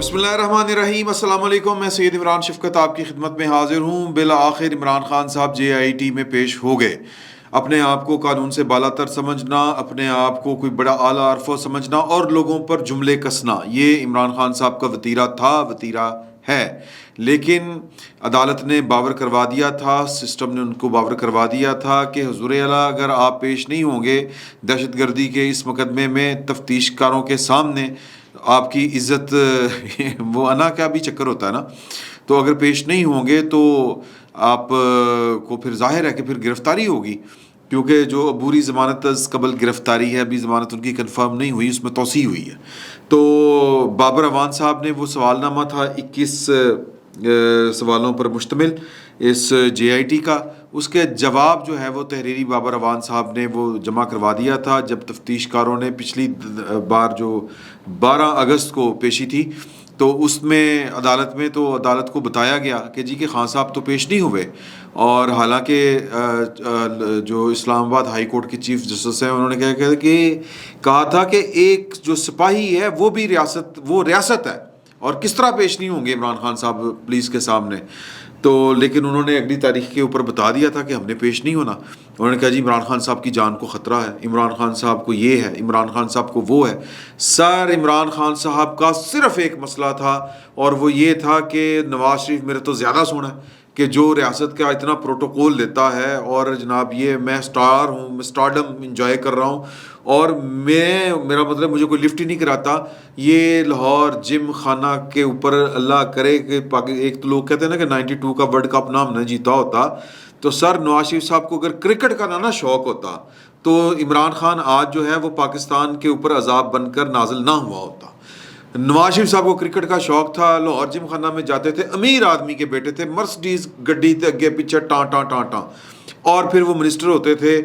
بسم اللہ الرحمن الرحیم، السلام علیکم۔ میں سید عمران شفقت آپ کی خدمت میں حاضر ہوں۔ بالآخر عمران خان صاحب JIT میں پیش ہو گئے۔ اپنے آپ کو قانون سے بالا تر سمجھنا، اپنے آپ کو کوئی بڑا اعلیٰ عرف و سمجھنا اور لوگوں پر جملے کسنا، یہ عمران خان صاحب کا وتیرہ تھا، وتیرہ ہے۔ لیکن عدالت نے باور کروا دیا تھا، سسٹم نے ان کو باور کروا دیا تھا کہ حضور اعلیٰ اگر آپ پیش نہیں ہوں گے دہشت گردی کے اس مقدمے میں تفتیش کاروں کے سامنے، آپ کی عزت وہ انا کا بھی چکر ہوتا ہے نا، تو اگر پیش نہیں ہوں گے تو آپ کو پھر ظاہر ہے کہ پھر گرفتاری ہوگی، کیونکہ جو عبوری ضمانت از قبل گرفتاری ہے، ابھی ضمانت ان کی کنفرم نہیں ہوئی، اس میں توسیع ہوئی ہے۔ تو بابر اعوان صاحب نے وہ سوال نامہ تھا 21 سوالوں پر مشتمل اس JIT کا، اس کے جواب جو ہے وہ تحریری بابر اعوان صاحب نے وہ جمع کروا دیا تھا جب تفتیش کاروں نے پچھلی بار جو 12 اگست کو پیشی تھی، تو اس میں عدالت کو بتایا گیا کہ جی کہ خان صاحب تو پیش نہیں ہوئے، اور حالانکہ جو اسلام آباد ہائی کورٹ کے چیف جسٹس ہیں انہوں نے کہا تھا کہ ایک جو سپاہی ہے وہ بھی ریاست ہے، اور کس طرح پیش نہیں ہوں گے عمران خان صاحب پولیس کے سامنے۔ تو لیکن انہوں نے اگلی تاریخ کے اوپر بتا دیا تھا کہ ہم نے پیش نہیں ہونا۔ انہوں نے کہا جی عمران خان صاحب کی جان کو خطرہ ہے، عمران خان صاحب کو یہ ہے، عمران خان صاحب کو وہ ہے۔ سر عمران خان صاحب کا صرف ایک مسئلہ تھا، اور وہ یہ تھا کہ نواز شریف میرے تو زیادہ سونا ہے کہ جو ریاست کا اتنا پروٹوکول دیتا ہے، اور جناب یہ میں سٹار ہوں، میں سٹارڈم انجوائے کر رہا ہوں، اور میرا مطلب مجھے کوئی لفٹ ہی نہیں کراتا۔ یہ لاہور جم خانہ کے اوپر اللہ کرے کہ ایک تو لوگ کہتے ہیں نا کہ 92 کا ورلڈ کپ نام نہ جیتا ہوتا، تو سر نواز شریف صاحب کو اگر کرکٹ کا نہ شوق ہوتا تو عمران خان آج جو ہے وہ پاکستان کے اوپر عذاب بن کر نازل نہ ہوا ہوتا۔ نواز شریف صاحب کو کرکٹ کا شوق تھا، لاہور جم خانہ میں جاتے تھے، امیر آدمی کے بیٹے تھے، مرسڈیز گڈی تھے، اگے پیچھے ٹاں ٹاں ٹاں ٹاں، اور پھر وہ منسٹر ہوتے تھے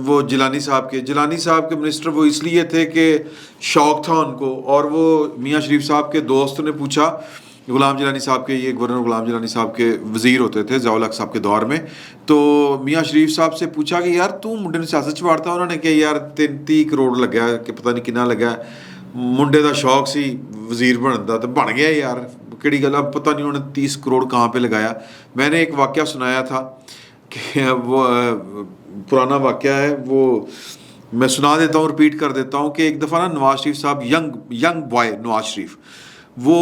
وہ جیلانی صاحب کے منسٹر وہ اس لیے تھے کہ شوق تھا ان کو، اور وہ میاں شریف صاحب کے دوست نے پوچھا، غلام جیلانی صاحب کے، یہ گورنر غلام جیلانی صاحب کے وزیر ہوتے تھے ضیاء الحق صاحب کے دور میں، تو میاں شریف صاحب سے پوچھا کہ یار تو منڈے نے سیاست چوارتا، انہوں نے کہا یار 30 کروڑ لگا کہ پتہ نہیں کنا لگا، منڈے دا شوق سی وزیر بنن دا، تو بن گیا یار، کہڑی گل، اب پتہ نہیں انہوں نے 30 کروڑ کہاں پہ لگایا۔ میں نے ایک واقعہ سنایا تھا کہ وہ پرانا واقعہ ہے، وہ میں سنا دیتا ہوں، رپیٹ کر دیتا ہوں کہ ایک دفعہ نا نواز شریف صاحب ینگ بوائے نواز شریف وہ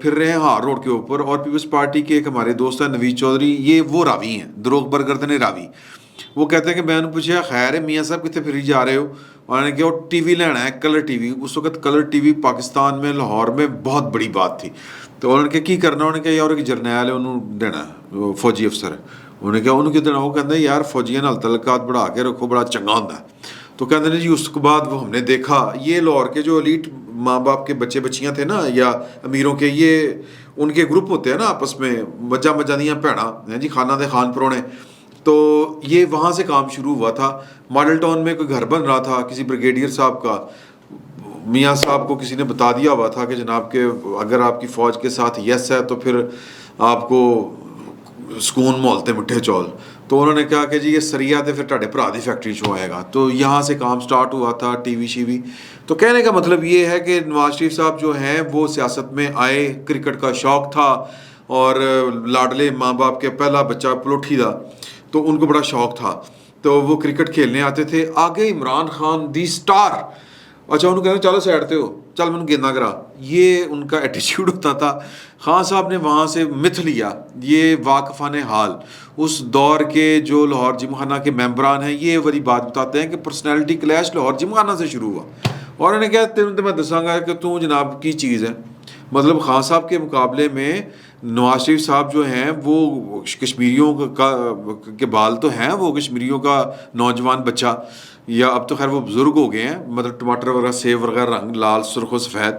پھر رہے ہیں ہار روڈ کے اوپر، اور پیپلز پارٹی کے ایک ہمارے دوست ہیں نوید چودھری، یہ وہ راوی ہیں، دروغ برگردن راوی۔ وہ کہتے ہیں کہ میں نے پوچھا خیر ہے میاں صاحب کتنے پھری جا رہے ہو، انہوں نے کہا وہ ٹی وی لینا ہے، کلر ٹی وی۔ اس وقت کلر ٹی وی پاکستان میں لاہور میں بہت بڑی بات تھی، تو انہوں نے کہا کی کرنا، انہوں نے کہا یار ایک جرنیل ہے انہوں دینا ہے، فوجی افسر ہے، انہوں نے کہا انہوں کی دینا، وہ کہتے ہیں یار فوجیاں نال تعلقات بڑھا کے رکھو، بڑا چنگا ہوتا ہے۔ تو کہتے ہیں جی اس کے بعد وہ ہم نے دیکھا یہ لاہور کے جو ایلیٹ ماں باپ کے بچے بچیاں تھے نا، یا امیروں کے، یہ ان کے گروپ ہوتے ہیں نا آپس میں، مجا دیاں بھیڑاں جی، خانہ دے خان پرونے، تو یہ وہاں سے کام شروع ہوا تھا۔ ماڈل ٹاؤن میں کوئی گھر بن رہا تھا کسی بریگیڈیئر صاحب کا، میاں صاحب کو کسی نے بتا دیا ہوا تھا کہ جناب کہ اگر آپ کی فوج کے ساتھ یس ہے تو پھر آپ کو سکون مولتے مٹھے چول، تو انہوں نے کہا کہ جی یہ سریا تے پھر ٹاڈے بھرا دی فیکٹری چوں آئے گا، تو یہاں سے کام سٹارٹ ہوا تھا، ٹی وی شی وی۔ تو کہنے کا مطلب یہ ہے کہ نواز شریف صاحب جو ہیں وہ سیاست میں آئے، کرکٹ کا شوق تھا، اور لاڈلے ماں باپ کے پہلا بچہ پلوٹھی دا، تو ان کو بڑا شوق تھا، تو وہ کرکٹ کھیلنے آتے تھے۔ آگے عمران خان دی سٹار، اچھا انہوں کہتے ہیں چلو سائڈ تے ہو، چل میں گیندہ کرا، یہ ان کا ایٹیچیوڈ ہوتا تھا۔ خان صاحب نے وہاں سے متھ لیا، یہ واقفان حال اس دور کے جو لاہور جم خانہ کے ممبران ہیں، یہ والی بات بتاتے ہیں کہ پرسنالٹی کلیش لاہور جم خانہ سے شروع ہوا، اور انہوں نے کہا تین تو میں دساں گا کہ تو جناب کی چیز ہے، مطلب خان صاحب کے مقابلے میں نواز شریف صاحب جو ہیں وہ کشمیریوں کے بال تو ہیں، وہ کشمیریوں کا نوجوان بچہ، یا اب تو خیر وہ بزرگ ہو گئے ہیں، مطلب ٹماٹر وغیرہ سیب وغیرہ رنگ لال سرخ و سفید،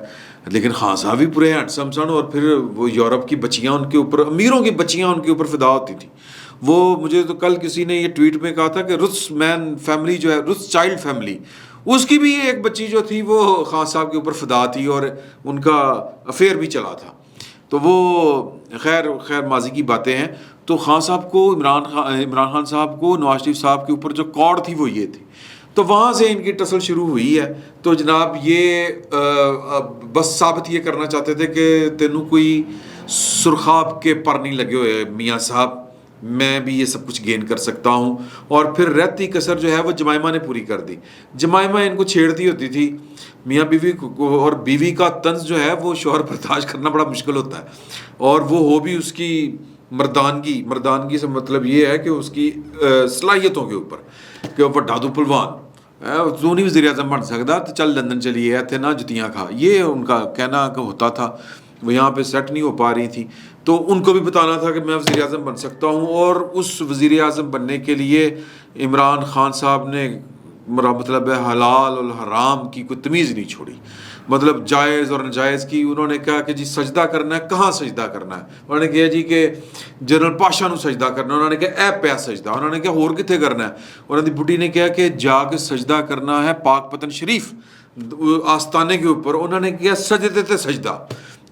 لیکن خان صاحب بھی پورے ہینڈسم سن، اور پھر وہ یورپ کی بچیاں ان کے اوپر، امیروں کی بچیاں ان کے اوپر فدا ہوتی تھیں۔ وہ مجھے تو کل کسی نے یہ ٹویٹ میں کہا تھا کہ رتس مین فیملی جو ہے، رتس چائلڈ فیملی، اس کی بھی ایک بچی جو تھی وہ خان صاحب کے اوپر فدا تھی، اور ان کا افیئر بھی چلا تھا، تو وہ خیر ماضی کی باتیں ہیں۔ تو خان صاحب کو عمران خان صاحب کو نواز شریف صاحب کے اوپر جو کوڑ تھی وہ یہ تھی، تو وہاں سے ان کی ٹسل شروع ہوئی ہے. تو جناب یہ بس ثابت یہ کرنا چاہتے تھے کہ تینوں کوئی سرخاب کے پر نہیں لگے ہوئے میاں صاحب, میں بھی یہ سب کچھ گین کر سکتا ہوں. اور پھر رہتی کسر جو ہے وہ جمائمہ نے پوری کر دی. جمائمہ ان کو چھیڑتی ہوتی تھی میاں بیوی کو, اور بیوی کا طنز جو ہے وہ شوہر برداشت کرنا بڑا مشکل ہوتا ہے, اور وہ ہو بھی اس کی مردانگی سے مطلب یہ ہے کہ اس کی صلاحیتوں کے اوپر, کہ وہ ڈادو پلوان تو نہیں وزیر اعظم بن سکتا تو چل لندن چلیے تھے نا جتیاں کھا, یہ ان کا کہنا کہ ہوتا تھا. وہ یہاں پہ سیٹ نہیں ہو پا رہی تھی, تو ان کو بھی بتانا تھا کہ میں وزیر اعظم بن سکتا ہوں. اور اس وزیر اعظم بننے کے لیے عمران خان صاحب نے مطلب حلال اور حرام کی کوئی تمیز نہیں چھوڑی, مطلب جائز اور ناجائز کی. انہوں نے کہا کہ جی سجدہ کرنا ہے, کہاں سجدہ کرنا ہے؟ انہوں نے کہا جی کہ جنرل پاشا نو سجدہ کرنا ہے. انہوں نے کہا اے پیا سجدہ. انہوں نے کہا اور کتنے کرنا ہے؟ انہوں نے بڈھی نے کہا کہ جا کے سجدہ کرنا ہے پاک پتن شریف آستانے کے اوپر. انہوں نے کہا سجدے تے سجدہ.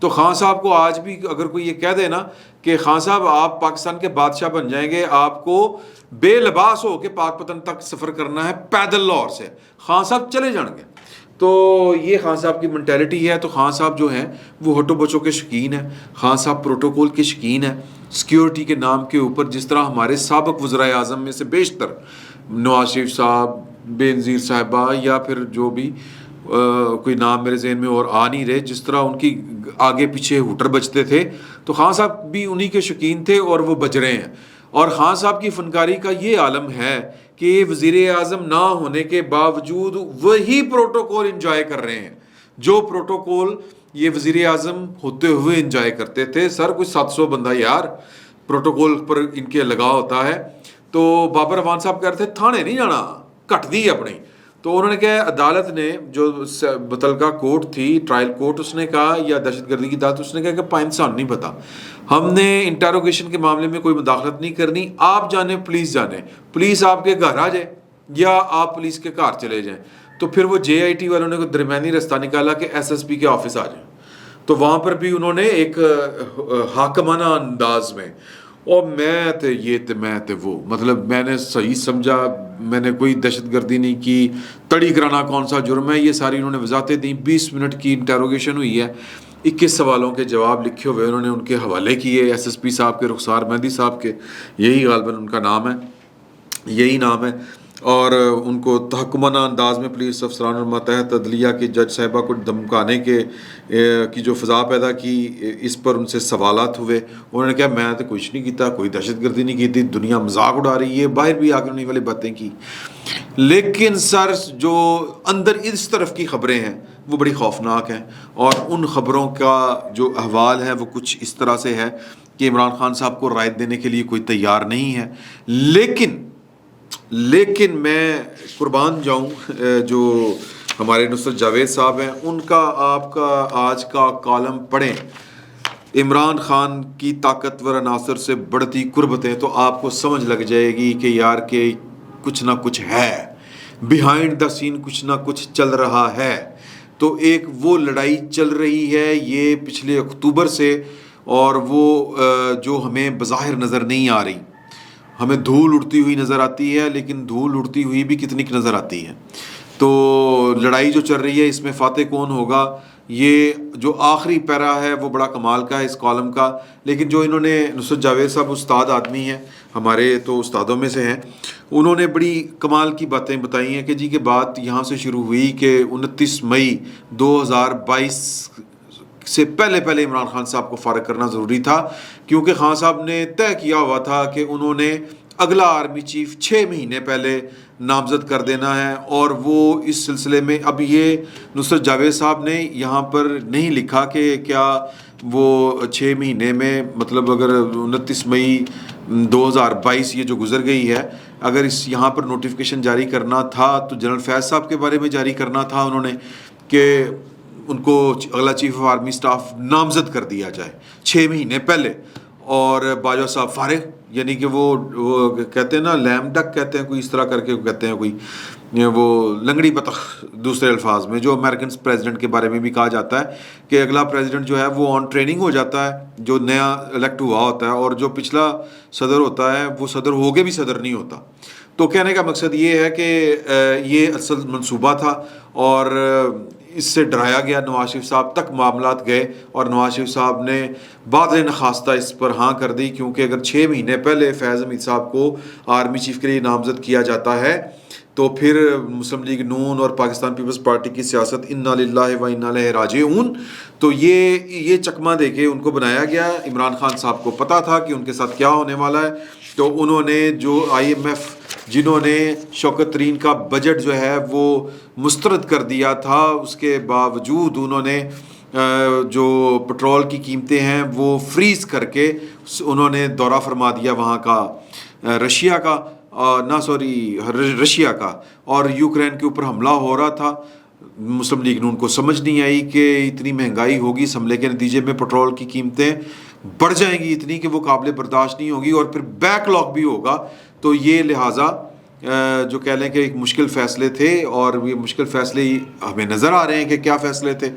تو خان صاحب کو آج بھی اگر کوئی یہ کہہ دے نا کہ خان صاحب آپ پاکستان کے بادشاہ بن جائیں گے, آپ کو بے لباس ہو کے پاک پتن تک سفر کرنا ہے پیدل لاہور سے, خان صاحب چلے جائیں گے. تو یہ خان صاحب کی مینٹیلٹی ہے. تو خان صاحب جو ہیں وہ ہٹو بچوں کے شکین ہیں, خان صاحب پروٹوکول کے شکین ہیں. سیکیورٹی کے نام کے اوپر جس طرح ہمارے سابق وزرائے اعظم میں سے بیشتر نواز شریف صاحب, بے نظیر صاحبہ, یا پھر جو بھی کوئی نام میرے ذہن میں اور آ نہیں رہے, جس طرح ان کی آگے پیچھے ہوٹر بجتے تھے, تو خان صاحب بھی انہی کے شکین تھے اور وہ بج رہے ہیں. اور خان صاحب کی فنکاری کا یہ عالم ہے کہ وزیر اعظم نہ ہونے کے باوجود وہی پروٹوکول انجوائے کر رہے ہیں جو پروٹوکول یہ وزیر اعظم ہوتے ہوئے انجوائے کرتے تھے. سر کوئی 700 بندہ یار پروٹوکول پر ان کے لگا ہوتا ہے. تو بابر روان صاحب کہہ رہے تھے تھانے نہیں جانا, کٹ دی اپنی. تو انہوں نے کہا عدالت نے جو متعلقہ کورٹ تھی, ٹرائل کورٹ, اس نے کہا, یا دہشت گردی کی عدالت, اس نے کہا کہ پاکستان نہیں پتا, ہم نے انٹروگیشن کے معاملے میں کوئی مداخلت نہیں کرنی, آپ جانے پولیس جانے, پولیس آپ کے گھر آ جائے یا آپ پولیس کے گھر چلے جائیں. تو پھر وہ جے آئی ٹی والوں نے کوئی درمیانی رستہ نکالا کہ ایس ایس پی کے آفس آ جائیں. تو وہاں پر بھی انہوں نے ایک حاکمانہ انداز میں, اور میں تے یہ تے میں تے وہ, مطلب میں نے صحیح سمجھا, میں نے کوئی دہشت گردی نہیں کی, تڑی کرانا کون سا جرم ہے, یہ ساری انہوں نے وضاحتیں دیں. 20 منٹ کی انٹروگیشن ہوئی ہے, 21 سوالوں کے جواب لکھے ہوئے انہوں نے ان کے حوالے کیے ایس ایس پی صاحب کے, رخسار مہندی صاحب کے, یہی غالباً ان کا نام ہے, یہی نام ہے. اور ان کو تحکمانہ انداز میں پولیس افسران اور ماتحت عدلیہ کی جج صاحبہ کو دھمکانے کی جو فضا پیدا کی, اس پر ان سے سوالات ہوئے. انہوں نے کہا میں تو کچھ نہیں کیتا, کوئی دہشت گردی نہیں کی تھی, دنیا مذاق اڑا رہی ہے, باہر بھی آ کے انہیں والی باتیں کی. لیکن سر جو اندر اس طرف کی خبریں ہیں وہ بڑی خوفناک ہیں, اور ان خبروں کا جو احوال ہے وہ کچھ اس طرح سے ہے کہ عمران خان صاحب کو رائے دینے کے لیے کوئی تیار نہیں ہے. لیکن میں قربان جاؤں جو ہمارے نصرت جاوید صاحب ہیں, ان کا آپ کا آج کا کالم پڑھیں, عمران خان کی طاقتور عناصر سے بڑھتی قربتیں, تو آپ کو سمجھ لگ جائے گی کہ یار کہ کچھ نہ کچھ ہے, بیہائنڈ دا سین کچھ نہ کچھ چل رہا ہے. تو ایک وہ لڑائی چل رہی ہے یہ پچھلے اکتوبر سے, اور وہ جو ہمیں بظاہر نظر نہیں آ رہی, ہمیں دھول اڑتی ہوئی نظر آتی ہے, لیکن دھول اڑتی ہوئی بھی کتنی نظر آتی ہے. تو لڑائی جو چل رہی ہے اس میں فاتح کون ہوگا, یہ جو آخری پیرا ہے وہ بڑا کمال کا ہے اس کالم کا. لیکن جو انہوں نے نصرت جاوید صاحب استاد آدمی ہیں, ہمارے تو استادوں میں سے ہیں, انہوں نے بڑی کمال کی باتیں بتائی ہیں کہ جی کہ بات یہاں سے شروع ہوئی کہ 29 مئی 2022 سے پہلے عمران خان صاحب کو فارغ کرنا ضروری تھا, کیونکہ خان صاحب نے طے کیا ہوا تھا کہ انہوں نے اگلا آرمی چیف 6 مہینے پہلے نامزد کر دینا ہے. اور وہ اس سلسلے میں اب یہ نصرت جاوید صاحب نے یہاں پر نہیں لکھا کہ کیا وہ 6 مہینے میں, مطلب اگر 29 مئی 2022 یہ جو گزر گئی ہے, اگر اس یہاں پر نوٹیفیکیشن جاری کرنا تھا تو جنرل فیض صاحب کے بارے میں جاری کرنا تھا انہوں نے کہ ان کو اگلا چیف آف آرمی سٹاف نامزد کر دیا جائے 6 مہینے پہلے, اور باجوہ صاحب فارغ, یعنی کہ وہ کہتے ہیں نا لیم ڈک کہتے ہیں, کوئی اس طرح کر کے کہتے ہیں, کوئی وہ لنگڑی بطخ دوسرے الفاظ میں, جو امریکن پریزیڈنٹ کے بارے میں بھی کہا جاتا ہے کہ اگلا پریزیڈنٹ جو ہے وہ آن ٹریننگ ہو جاتا ہے, جو نیا الیکٹ ہوا ہوتا ہے, اور جو پچھلا صدر ہوتا ہے وہ صدر ہو کے بھی صدر نہیں ہوتا. تو کہنے کا مقصد یہ ہے کہ یہ اصل منصوبہ تھا اور اس سے ڈرایا گیا، نواز شریف صاحب تک معاملات گئے اور نواز شریف صاحب نے بعد نخواستہ اس پر ہاں کر دی، کیونکہ اگر 6 مہینے پہلے فیض حمید صاحب کو آرمی چیف کے لیے نامزد کیا جاتا ہے تو پھر مسلم لیگ نون اور پاکستان پیپلز پارٹی کی سیاست انا للہ و انا الیہ راجعون، تو یہ چکمہ دے کے ان کو بنایا گیا۔ عمران خان صاحب کو پتہ تھا کہ ان کے ساتھ کیا ہونے والا ہے، تو انہوں نے جو IMF جنہوں نے شوکت ترین کا بجٹ جو ہے وہ مسترد کر دیا تھا، اس کے باوجود انہوں نے جو پٹرول کی قیمتیں ہیں وہ فریز کر کے انہوں نے دورہ فرما دیا وہاں کا رشیا کا رشیا کا، اور یوکرین کے اوپر حملہ ہو رہا تھا۔ مسلم لیگ نون کو سمجھ نہیں آئی کہ اتنی مہنگائی ہوگی، اس حملے کے نتیجے میں پٹرول کی قیمتیں بڑھ جائیں گی اتنی کہ وہ قابل برداشت نہیں ہوگی، اور پھر بیک لاک بھی ہوگا، تو یہ لہٰذا جو کہہ لیں کہ ایک مشکل فیصلے تھے، اور یہ مشکل فیصلے ہمیں نظر آ رہے ہیں کہ کیا فیصلے تھے،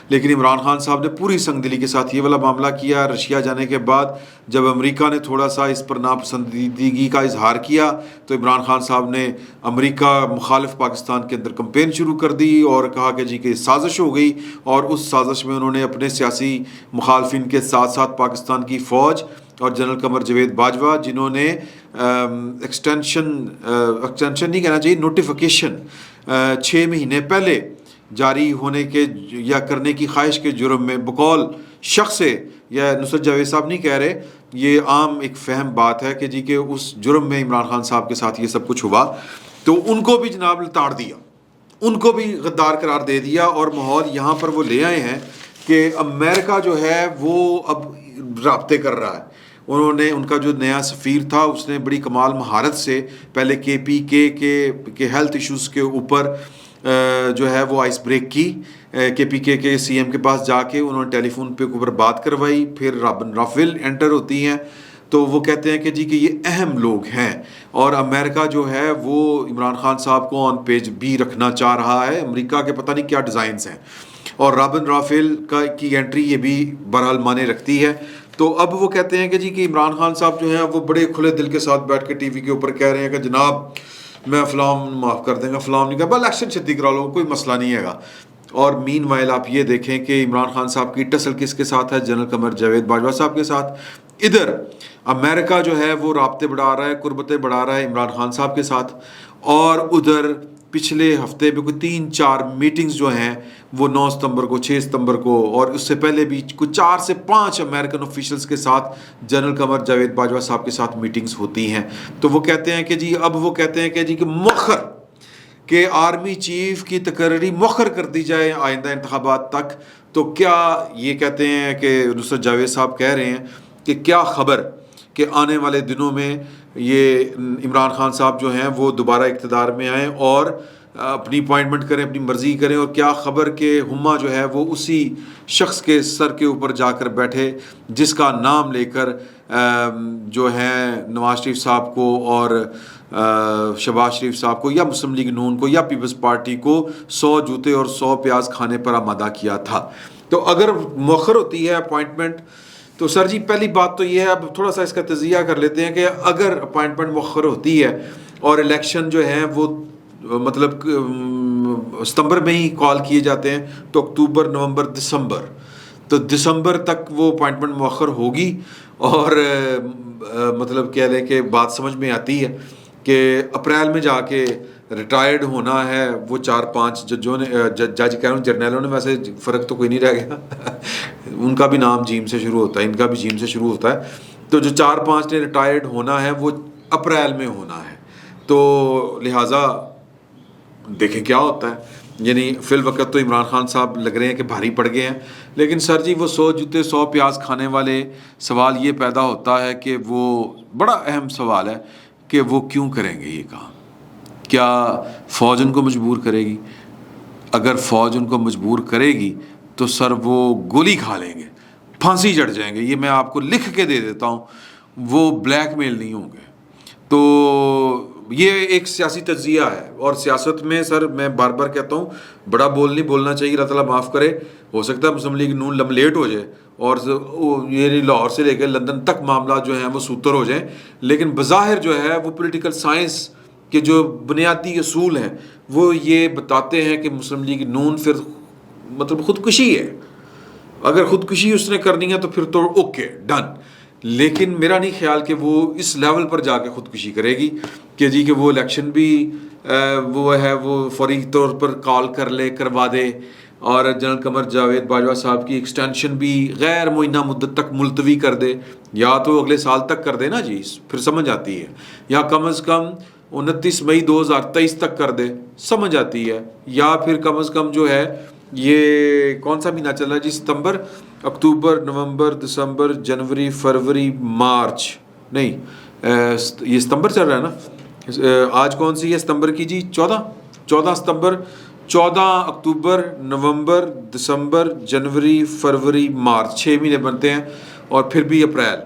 لیکن عمران خان صاحب نے پوری سنگ دلی کے ساتھ یہ والا معاملہ کیا۔ رشیا جانے کے بعد جب امریکہ نے تھوڑا سا اس پر ناپسندیدگی کا اظہار کیا تو عمران خان صاحب نے امریکہ مخالف پاکستان کے اندر کمپین شروع کر دی اور کہا کہ جی کہ سازش ہو گئی، اور اس سازش میں انہوں نے اپنے سیاسی مخالفین کے ساتھ ساتھ پاکستان کی فوج اور جنرل قمر جاوید باجوہ، جنہوں نے ایکسٹینشن نہیں کہنا چاہیے، نوٹیفیکیشن 6 مہینے پہلے جاری ہونے کے یا کرنے کی خواہش کے جرم میں بقول شخص سے، یا نصرت جاوید صاحب نہیں کہہ رہے، یہ عام ایک فہم بات ہے کہ جی کہ اس جرم میں عمران خان صاحب کے ساتھ یہ سب کچھ ہوا، تو ان کو بھی جناب لتاڑ دیا، ان کو بھی غدار قرار دے دیا، اور ماحول یہاں پر وہ لے آئے ہیں کہ امریکہ جو ہے وہ اب رابطے کر رہا ہے۔ انہوں نے، ان کا جو نیا سفیر تھا اس نے بڑی کمال مہارت سے پہلے KPK کے ہیلتھ ایشوز کے اوپر جو ہے وہ آئس بریک کی، KPK کے CM کے پاس جا کے انہوں نے ٹیلی فون پہ اوپر بات کروائی، پھر رابن رافیل انٹر ہوتی ہیں تو وہ کہتے ہیں کہ جی کہ یہ اہم لوگ ہیں، اور امریکہ جو ہے وہ عمران خان صاحب کو آن پیج بھی رکھنا چاہ رہا ہے، امریکہ کے پتہ نہیں کیا ڈیزائنز ہیں، اور رابن رافیل کی انٹری یہ بھی بہرحال مانے رکھتی ہے۔ تو اب وہ کہتے ہیں کہ جی کہ عمران خان صاحب جو ہیں وہ بڑے کھلے دل کے ساتھ بیٹھ کے TV کے اوپر کہہ رہے ہیں کہ جناب میں فلاں معاف کر دیں گا، فلاں نہیں کہا، الیکشن چھتی کرا لو، کوئی مسئلہ نہیں ہے گا۔ اور مین وائل آپ یہ دیکھیں کہ عمران خان صاحب کی ٹسل کس کے ساتھ ہے؟ جنرل قمر جاوید باجوہ صاحب کے ساتھ۔ ادھر امریکہ جو ہے وہ رابطے بڑھا رہا ہے، قربتیں بڑھا رہا ہے عمران خان صاحب کے ساتھ، اور ادھر پچھلے ہفتے میں کوئی 3-4 میٹنگز جو ہیں وہ 9 ستمبر کو، 6 ستمبر کو، اور اس سے پہلے بھی کوئی 4 سے 5 امریکن آفیشلز کے ساتھ جنرل قمر جاوید باجوہ صاحب کے ساتھ میٹنگز ہوتی ہیں۔ تو وہ کہتے ہیں کہ جی اب وہ کہتے ہیں کہ جی کہ مؤخر کہ آرمی چیف کی تقرری مؤخر کر دی جائے آئندہ انتخابات تک۔ تو کیا یہ کہتے ہیں کہ نصرت جاوید صاحب کہہ رہے ہیں کہ کیا خبر کہ آنے والے دنوں میں یہ عمران خان صاحب جو ہیں وہ دوبارہ اقتدار میں آئیں اور اپنی اپوائنٹمنٹ کریں، اپنی مرضی کریں، اور کیا خبر کہ ہما جو ہے وہ اسی شخص کے سر کے اوپر جا کر بیٹھے جس کا نام لے کر جو ہیں نواز شریف صاحب کو اور شہباز شریف صاحب کو یا مسلم لیگ نون کو یا پیپلز پارٹی کو 100 جوتے اور 100 پیاز کھانے پر آمادہ کیا تھا۔ تو اگر مؤخر ہوتی ہے اپوائنٹمنٹ تو سر جی پہلی بات تو یہ ہے، اب تھوڑا سا اس کا تجزیہ کر لیتے ہیں کہ اگر اپوائنٹمنٹ مؤخر ہوتی ہے اور الیکشن جو ہیں وہ مطلب ستمبر میں ہی کال کیے جاتے ہیں تو اکتوبر، نومبر، دسمبر، تو دسمبر تک وہ اپوائنٹمنٹ مؤخر ہوگی، اور مطلب کہہ لیں کہ بات سمجھ میں آتی ہے کہ اپریل میں جا کے ریٹائرڈ ہونا ہے وہ 4-5 ججوں نے، جج کہہ رہا ہوں جرنیلوں نے، ویسے فرق تو کوئی نہیں رہ گیا ان کا بھی نام جیم سے شروع ہوتا ہے، ان کا بھی جیم سے شروع ہوتا ہے، تو جو 4-5 نے ریٹائرڈ ہونا ہے وہ اپریل میں ہونا ہے، تو لہٰذا دیکھیں کیا ہوتا ہے۔ یعنی فی الوقت تو عمران خان صاحب لگ رہے ہیں کہ بھاری پڑ گئے ہیں، لیکن سر جی وہ 100 جوتے 100 پیاز کھانے والے سوال یہ پیدا ہوتا ہے کہ وہ بڑا اہم سوال ہے کہ وہ کیوں کریں گے یہ کام؟ کیا فوج ان کو مجبور کرے گی؟ اگر فوج ان کو مجبور کرے گی تو سر وہ گولی کھا لیں گے، پھانسی چڑھ جائیں گے، یہ میں آپ کو لکھ کے دے دیتا ہوں، وہ بلیک میل نہیں ہوں گے۔ تو یہ ایک سیاسی تجزیہ ہے، اور سیاست میں سر میں بار بار کہتا ہوں بڑا بول نہیں بولنا چاہیے، اللہ تعالیٰ معاف کرے، ہو سکتا ہے مسلم لیگ نون لیٹ ہو جائے اور یہ لاہور سے لے کے لندن تک معاملات جو ہیں وہ سوتر ہو جائیں، لیکن بظاہر جو ہے وہ پولیٹیکل سائنس کہ جو بنیادی اصول ہیں وہ یہ بتاتے ہیں کہ مسلم لیگ نون پھر مطلب خودکشی ہے. اگر خودکشی اس نے کرنی ہے تو پھر تو اوکے ڈن، لیکن میرا نہیں خیال کہ وہ اس لیول پر جا کے خودکشی کرے گی کہ جی کہ وہ الیکشن بھی وہ فوری طور پر کال کروا دے، اور جنرل قمر جاوید باجوہ صاحب کی ایکسٹینشن بھی غیر معینہ مدت تک ملتوی کر دے، یا تو اگلے سال تک کر دے نا جی، پھر سمجھ آتی ہے، یا کم از کم 29 مئی 2023 تک کر دے، سمجھ آتی ہے، یا پھر کم از کم جو ہے یہ کون سا مہینہ چل رہا ہے جی، ستمبر، اکتوبر، نومبر، دسمبر، جنوری، فروری، مارچ، نہیں یہ ستمبر چل رہا ہے نا، آج کون سی ہے ستمبر کی جی، 14 ستمبر، 14 اکتوبر، نومبر، دسمبر، جنوری، فروری، مارچ، 6 مہینے بنتے ہیں، اور پھر بھی اپریل.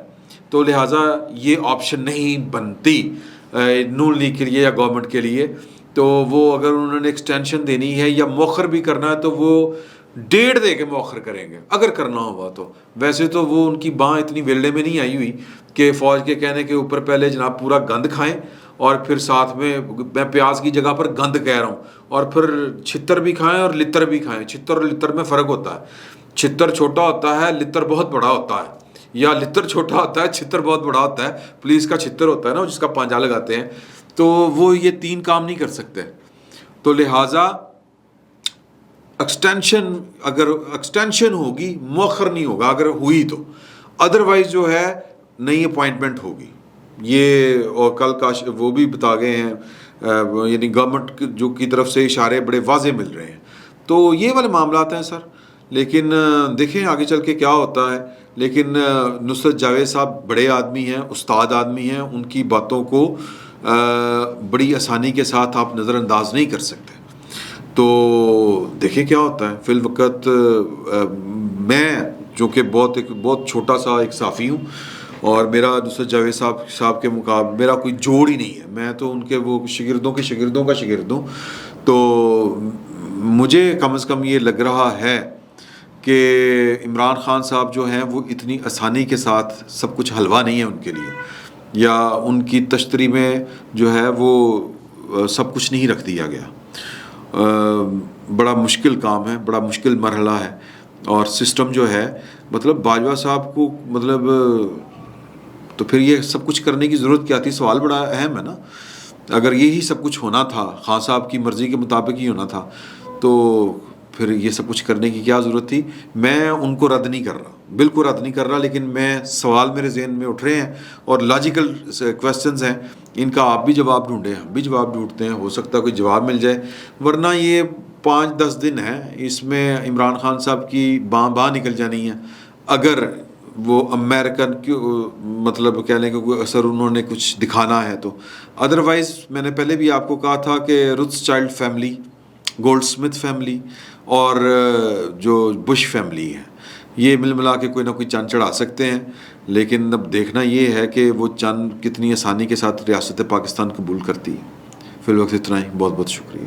تو لہٰذا یہ آپشن نہیں بنتی نون لیگ کے لیے یا گورنمنٹ کے لیے. تو وہ اگر انہوں نے ایکسٹینشن دینی ہے یا مؤخر بھی کرنا ہے تو وہ ڈیڑھ دے کے مؤخر کریں گے اگر کرنا ہوگا تو. ویسے تو وہ ان کی باں اتنی ویلڈے میں نہیں آئی ہوئی کہ فوج کے کہنے کے اوپر پہلے جناب پورا گند کھائیں اور پھر ساتھ میں پیاز کی جگہ پر گند کہہ رہا ہوں، اور پھر چھتر بھی کھائیں اور لتر بھی کھائیں. چھتر اور لتر میں فرق ہوتا ہے، چھتر چھوٹا ہوتا ہے، لتر بہت بڑا ہوتا ہے، یا لتر چھوٹا ہوتا ہے، چھتر بہت بڑا ہوتا ہے. پولیس کا چھتر ہوتا ہے نا جس کا پانجا لگاتے ہیں، تو وہ یہ 3 کام نہیں کر سکتے. تو لہٰذا اگر ایکسٹینشن ہوگی مؤخر نہیں ہوگا اگر ہوئی تو، ادروائز جو ہے نئی اپوائنٹمنٹ ہوگی. یہ اور کل کا وہ بھی بتا گئے ہیں، یعنی گورنمنٹ جو کی طرف سے اشارے بڑے واضح مل رہے ہیں. تو یہ والے معاملات ہیں سر، لیکن دیکھیں آگے چل کے کیا ہوتا ہے. لیکن نصرت جاوید صاحب بڑے آدمی ہیں، استاد آدمی ہیں، ان کی باتوں کو بڑی آسانی کے ساتھ آپ نظر انداز نہیں کر سکتے. تو دیکھیں کیا ہوتا ہے. فی الوقت میں جو کہ بہت چھوٹا سا ایک صحافی ہوں، اور میرا نصرت جاوید صاحب کے مقابلے میرا کوئی جوڑ ہی نہیں ہے. میں تو ان کے وہ شاگردوں کا شاگرد ہوں. تو مجھے کم از کم یہ لگ رہا ہے کہ عمران خان صاحب جو ہیں وہ اتنی آسانی کے ساتھ سب کچھ حلوہ نہیں ہے ان کے لیے، یا ان کی تشتری میں جو ہے وہ سب کچھ نہیں رکھ دیا گیا. بڑا مشکل کام ہے، بڑا مشکل مرحلہ ہے. اور سسٹم جو ہے مطلب باجوہ صاحب کو مطلب تو پھر یہ سب کچھ کرنے کی ضرورت کیا تھی؟ سوال بڑا اہم ہے نا. اگر یہی سب کچھ ہونا تھا، خان صاحب کی مرضی کے مطابق ہی ہونا تھا، تو پھر یہ سب کچھ کرنے کی کیا ضرورت تھی؟ میں ان کو رد نہیں کر رہا، بالکل رد نہیں کر رہا، لیکن سوال میرے ذہن میں اٹھ رہے ہیں اور لاجیکل کویسچنز ہیں. ان کا آپ بھی جواب ڈھونڈیں، ہم بھی جواب ڈھونڈتے ہیں، ہو سکتا ہے کوئی جواب مل جائے. ورنہ یہ 5-10 دن ہیں، اس میں عمران خان صاحب کی باں نکل جانی ہے. اگر وہ امریکن مطلب کہہ لیں کہ کوئی اثر انہوں نے کچھ دکھانا ہے تو. ادروائز میں نے پہلے بھی آپ کو کہا تھا کہ Rothschild family, Goldsmith family اور جو بش فیملی ہے، یہ ملا کے کوئی نہ کوئی چاند چڑھا سکتے ہیں. لیکن اب دیکھنا یہ ہے کہ وہ چاند کتنی آسانی کے ساتھ ریاست پاکستان قبول کرتی ہے. فی الوقت اتنا ہی، بہت بہت شکریہ.